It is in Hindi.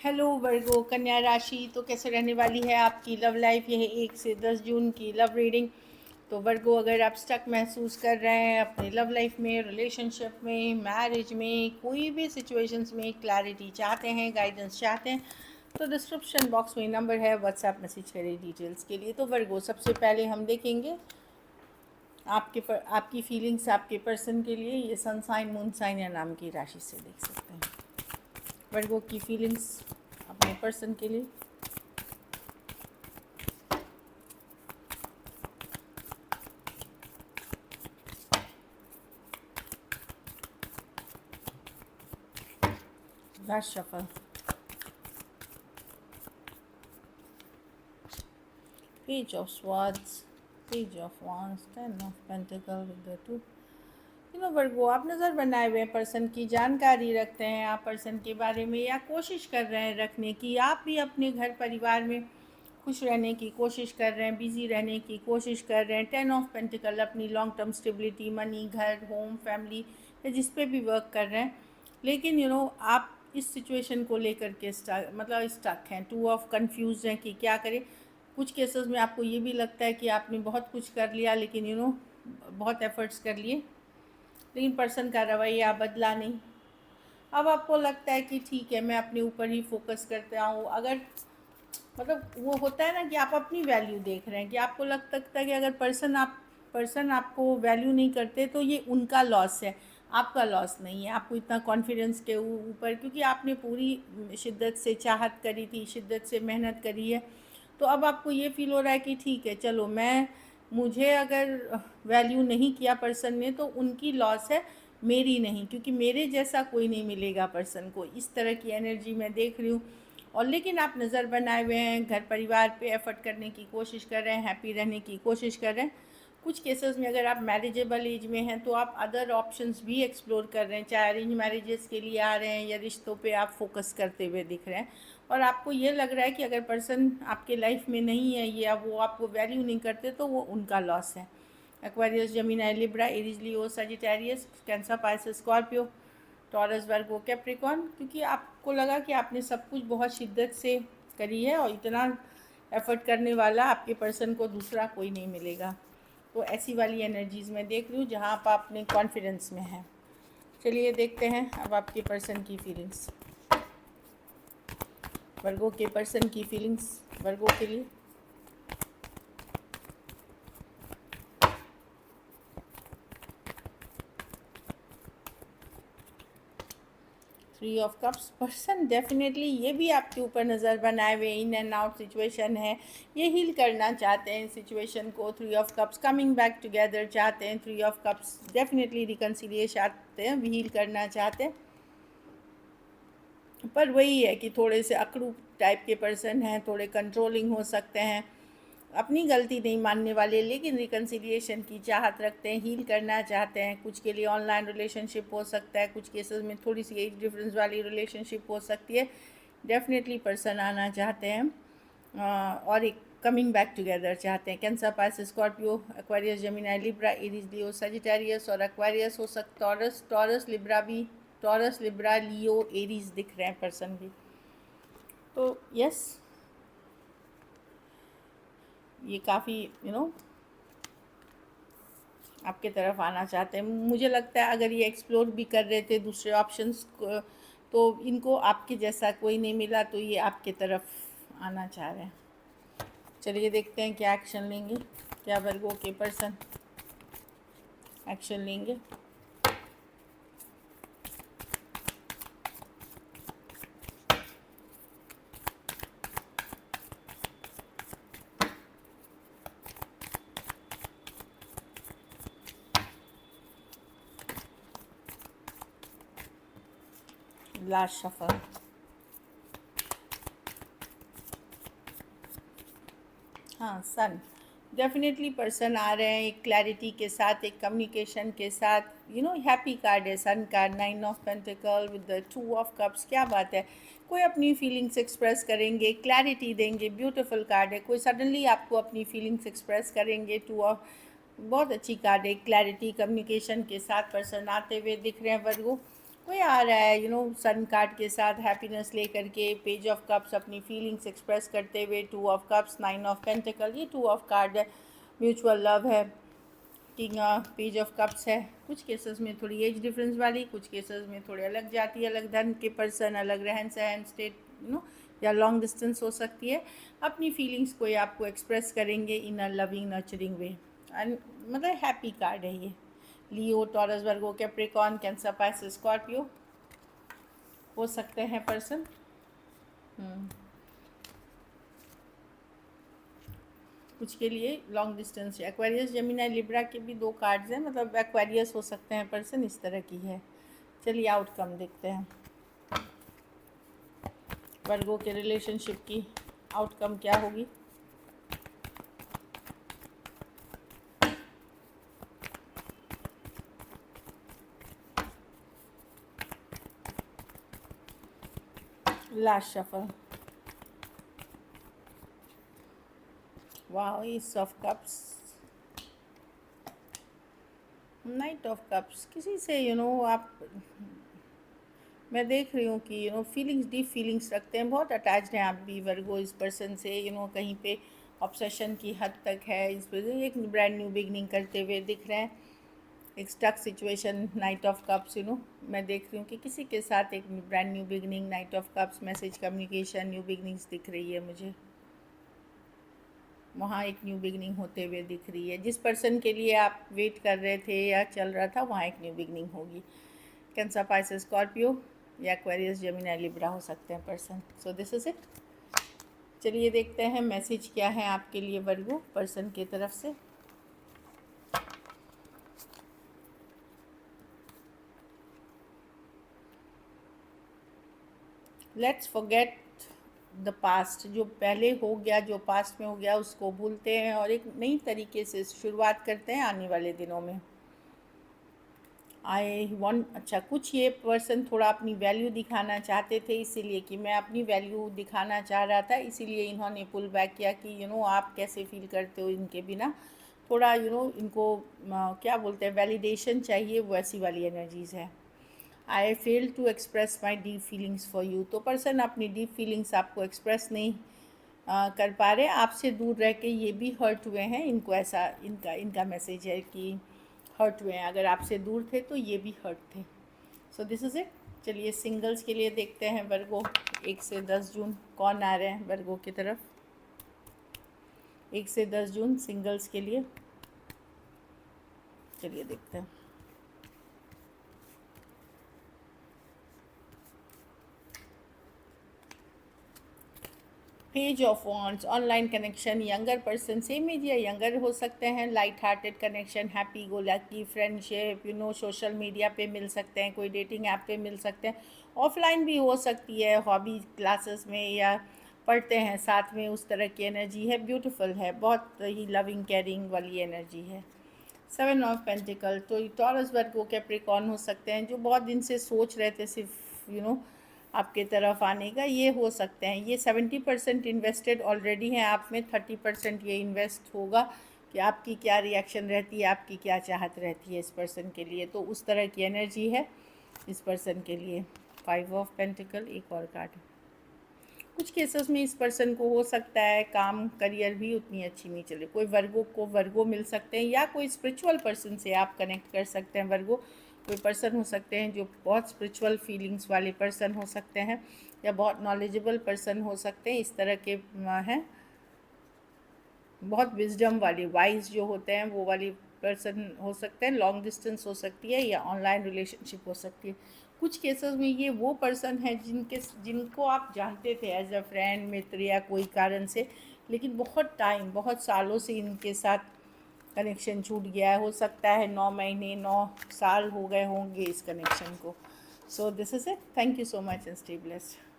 हेलो वर्गो कन्या राशि, तो कैसे रहने वाली है आपकी लव लाइफ। यह 1 से 10 जून की लव रीडिंग। तो वर्गो, अगर आप स्टक महसूस कर रहे हैं अपने लव लाइफ में, रिलेशनशिप में, मैरिज में, कोई भी सिचुएशंस में क्लैरिटी चाहते हैं, गाइडेंस चाहते हैं, तो डिस्क्रिप्शन बॉक्स में नंबर है, व्हाट्सएप मैसेज करें डिटेल्स के लिए। तो वर्गो, सबसे पहले हम देखेंगे आपकी फीलिंग्स आपके पर्सन के लिए। ये सन साइन, मून साइन या नाम की राशि से देख सकते हैं वर्गो की फीलिंग्स अपने पर्सन के लिए। Last shuffle, page of swords, page of wands, 10 of Pentacles with the 2। वर्गो, आप नज़र बनाए हुए पर्सन की जानकारी रखते हैं आप पर्सन के बारे में, या कोशिश कर रहे हैं रखने की। आप भी अपने घर परिवार में खुश रहने की कोशिश कर रहे हैं, बिजी रहने की कोशिश कर रहे हैं। 10 of Pentacles अपनी लॉन्ग टर्म स्टेबिलिटी, मनी, घर, होम, फैमिली या जिस पे भी वर्क कर रहे हैं। लेकिन आप इस सिचुएशन को लेकर के स्टक हैं। 2 of कंफ्यूज हैं कि क्या करें। कुछ केसेस में आपको ये भी लगता है कि आपने बहुत कुछ कर लिया, लेकिन बहुत एफर्ट्स कर लिए, लेकिन पर्सन का रवैया बदला नहीं। अब आपको लगता है कि ठीक है, मैं अपने ऊपर ही फोकस करता हूँ। अगर वो होता है ना कि आप अपनी वैल्यू देख रहे हैं, कि आपको लगता है कि अगर पर्सन आपको वैल्यू नहीं करते तो ये उनका लॉस है, आपका लॉस नहीं है। आपको इतना कॉन्फिडेंस के ऊपर, क्योंकि आपने पूरी शिद्दत से चाहत करी थी, शिद्दत से मेहनत करी है, तो अब आपको ये फील हो रहा है कि ठीक है, चलो मुझे अगर वैल्यू नहीं किया पर्सन ने तो उनकी लॉस है, मेरी नहीं, क्योंकि मेरे जैसा कोई नहीं मिलेगा पर्सन को। इस तरह की एनर्जी मैं देख रही हूँ। और लेकिन आप नज़र बनाए हुए हैं, घर परिवार पे एफर्ट करने की कोशिश कर रहे हैं, हैप्पी रहने की कोशिश कर रहे हैं। कुछ केसेस में अगर आप मैरिजेबल एज में हैं तो आप अदर ऑप्शंस भी एक्सप्लोर कर रहे हैं, चाहे अरेंज मैरिजेस के लिए आ रहे हैं या रिश्तों पे आप फोकस करते हुए दिख रहे हैं। और आपको ये लग रहा है कि अगर पर्सन आपके लाइफ में नहीं है या वो आपको वैल्यू नहीं करते तो वो उनका लॉस है। Aquarius, Gemini, Libra, Aries, Leo, Sagittarius, Cancer, Pisces, Scorpio, Taurus, Virgo, Capricorn, क्योंकि आपको लगा कि आपने सब कुछ बहुत शिद्दत से करी है और इतना एफर्ट करने वाला आपके पर्सन को दूसरा कोई नहीं मिलेगा। तो ऐसी वाली एनर्जीज़ में देख लूँ जहाँ आप अपने कॉन्फिडेंस में हैं। चलिए देखते हैं अब आपके पर्सन की फीलिंग्स, वर्गो के पर्सन की फीलिंग्स वर्गो के लिए। 3 ऑफ कप्स, पर्सन डेफिनेटली ये भी आपके ऊपर नज़र बनाए हुए इन एंड आउट सिचुएशन है, ये हील करना चाहते हैं सिचुएशन को। 3 of cups, coming back together चाहते हैं। 3 ऑफ कप्स, डेफिनेटली रिकन्सिलिएशन चाहते हैं, हील करना चाहते हैं। पर वही है कि थोड़े से अकड़ू टाइप के पर्सन हैं, थोड़े कंट्रोलिंग हो सकते हैं, अपनी गलती नहीं मानने वाले, लेकिन रिकन्सिलिएशन की चाहत रखते हैं, हील करना चाहते हैं। कुछ के लिए ऑनलाइन रिलेशनशिप हो सकता है, कुछ केसेस में थोड़ी सी एज डिफरेंस वाली रिलेशनशिप हो सकती है। डेफिनेटली पर्सन आना चाहते हैं और एक कमिंग बैक टुगेदर चाहते हैं। Cancer, Pisces, Scorpio, Aquarius, Gemini, Libra, Aries, Leo, Sagittarius और एक्वेरियस हो सकता, टॉरस, लिब्रा, लियो, एरीज दिख रहे हैं पर्सन भी। तो यस, ये काफ़ी आपके तरफ आना चाहते हैं। मुझे लगता है अगर ये एक्सप्लोर भी कर रहे थे दूसरे ऑप्शंस को, तो इनको आपके जैसा कोई नहीं मिला, तो ये आपके तरफ आना चाह रहे हैं। चलिए देखते हैं क्या एक्शन लेंगे, क्या वर्गो के पर्सन एक्शन लेंगे। लास्ट शफल, हाँ सन, डेफिनेटली पर्सन आ रहे हैं एक क्लैरिटी के साथ, एक कम्युनिकेशन के साथ। हैप्पी कार्ड है सन का, 9 of pentacle with the 2 of cups. क्या बात है, कोई अपनी फीलिंग्स एक्सप्रेस करेंगे, क्लैरिटी देंगे, ब्यूटीफुल कार्ड है। कोई सडनली आपको अपनी फीलिंग्स एक्सप्रेस करेंगे। 2 ऑफ, बहुत अच्छी कार्ड है, क्लैरिटी, कम्युनिकेशन के साथ पर्सन आते हुए दिख रहे हैं वर्गो। कोई आ रहा है सन कार्ड के साथ हैप्पीनेस लेकर के, पेज ऑफ कप्स अपनी फीलिंग्स एक्सप्रेस करते हुए, 2 ऑफ कप्स, 9 ऑफ पेंटिकल, ये 2 ऑफ कार्ड है, म्यूचुअल लव है, किंग पेज ऑफ कप्स है। कुछ केसेस में थोड़ी एज डिफरेंस वाली, कुछ केसेस में थोड़े अलग जाति, अलग धर्म के पर्सन, अलग रहन सहन, स्टेट या लॉन्ग डिस्टेंस हो सकती है। अपनी फीलिंग्स को ये आपको एक्सप्रेस करेंगे in a loving nurturing way, and मतलब हैप्पी कार्ड है ये। Leo, Taurus, Virgo, Capricorn, Cancer, Pisces, Scorpio हो सकते हैं पर्सन। कुछ के लिए long distance, Aquarius, Gemini, Libra के भी 2 कार्ड्स हैं, मतलब एक्वेरियस हो सकते हैं पर्सन, इस तरह की है। चलिए आउटकम देखते हैं वर्गो के रिलेशनशिप की आउटकम क्या होगी। लास्ट शफल, वाह, S of cups, night of cups. किसी से आप, मैं देख रही हूँ कि फीलिंग्स, डीप फीलिंग्स रखते हैं, बहुत अटैच्ड हैं आप भी वर्गो इस पर्सन से, कहीं पे ऑब्सेशन की हद तक है इस पर। एक ब्रांड न्यू बिगनिंग करते हुए दिख रहे हैं, एक stuck situation, Knight of Cups, मैं देख रही हूँ कि किसी के साथ एक brand new beginning, Knight of Cups, message, communication, new beginnings दिख रही है मुझे। वहाँ एक न्यू बिगनिंग होते हुए दिख रही है। जिस पर्सन के लिए आप वेट कर रहे थे या चल रहा था, वहाँ एक न्यू बिगनिंग होगी। कैंसर, पाइसेस, स्कॉर्पियो या एक्वेरियस, जेमिनी, लिब्रा हो सकते हैं person. So this is it. चलिए देखते हैं मैसेज क्या है आपके लिए वर्गो पर्सन की तरफ से। लेट्स फॉरगेट द पास्ट, जो पहले हो गया, जो पास्ट में हो गया, उसको भूलते हैं और एक नई तरीके से शुरुआत करते हैं आने वाले दिनों में। आई वॉन्ट, अच्छा, कुछ ये पर्सन थोड़ा अपनी वैल्यू दिखाना चाहते थे, इसीलिए कि मैं अपनी वैल्यू दिखाना चाह रहा था, इसीलिए इन्होंने पुल बैक किया कि आप कैसे फील करते हो इनके बिना। थोड़ा इनको क्या बोलते हैं, वैलिडेशन चाहिए, वैसी वाली एनर्जीज़ है। I fail to express my deep feelings for you, तो पर्सन अपनी डीप फीलिंग्स आपको एक्सप्रेस नहीं कर पा रहे, आपसे दूर रह के ये भी हर्ट हुए हैं, इनको ऐसा इनका मैसेज है कि हर्ट हुए हैं, अगर आपसे दूर थे तो ये भी हर्ट थे। So this is it. चलिए सिंगल्स के लिए देखते हैं वर्गो, 1 से 10 जून कौन आ रहे हैं वर्गो की तरफ। 1 से 10 जून सिंगल्स के लिए, चलिए देखते हैं। Page of Wands, online connection, younger person, same age या यंगर हो सकते हैं, light hearted connection, happy go lucky friendship, social media पे मिल सकते हैं, कोई डेटिंग ऐप पे मिल सकते हैं, ऑफलाइन भी हो सकती है, हॉबी क्लासेस में या पढ़ते हैं साथ में, उस तरह की एनर्जी है, ब्यूटीफुल है, बहुत ही लविंग केयरिंग वाली एनर्जी है। 7 ऑफ पेंटिकल, तो टॉरस, वर्गो, कैप्रिकॉर्न हो सकते हैं, जो बहुत दिन से सोच रहे थे सिर्फ आपके तरफ आने का, ये हो सकते हैं। ये 70% इन्वेस्टेड ऑलरेडी हैं आप में, 30% ये इन्वेस्ट होगा कि आपकी क्या रिएक्शन रहती है, आपकी क्या चाहत रहती है इस पर्सन के लिए, तो उस तरह की एनर्जी है इस पर्सन के लिए। 5 ऑफ पेंटिकल, एक और कार्ड। कुछ केसेस में इस पर्सन को हो सकता है काम करियर भी उतनी अच्छी नहीं चले, कोई वर्गो को वर्गो मिल सकते हैं या कोई स्पिरिचुअल पर्सन से आप कनेक्ट कर सकते हैं वर्गो, कोई पर्सन हो सकते हैं जो बहुत स्पिरिचुअल फीलिंग्स वाले पर्सन हो सकते हैं या बहुत नॉलेजेबल पर्सन हो सकते हैं, इस तरह के हैं, बहुत विजडम वाली, वाइज जो होते हैं वो वाली पर्सन हो सकते हैं, लॉन्ग डिस्टेंस हो सकती है या ऑनलाइन रिलेशनशिप हो सकती है। कुछ केसेस में ये वो पर्सन है जिनको आप जानते थे एज अ फ्रेंड, मित्र या कोई कारण से, लेकिन बहुत टाइम, बहुत सालों से इनके साथ कनेक्शन छूट गया है, हो सकता है 9 महीने 9 साल हो गए होंगे इस कनेक्शन को। So this is it, thank you so much and stay blessed.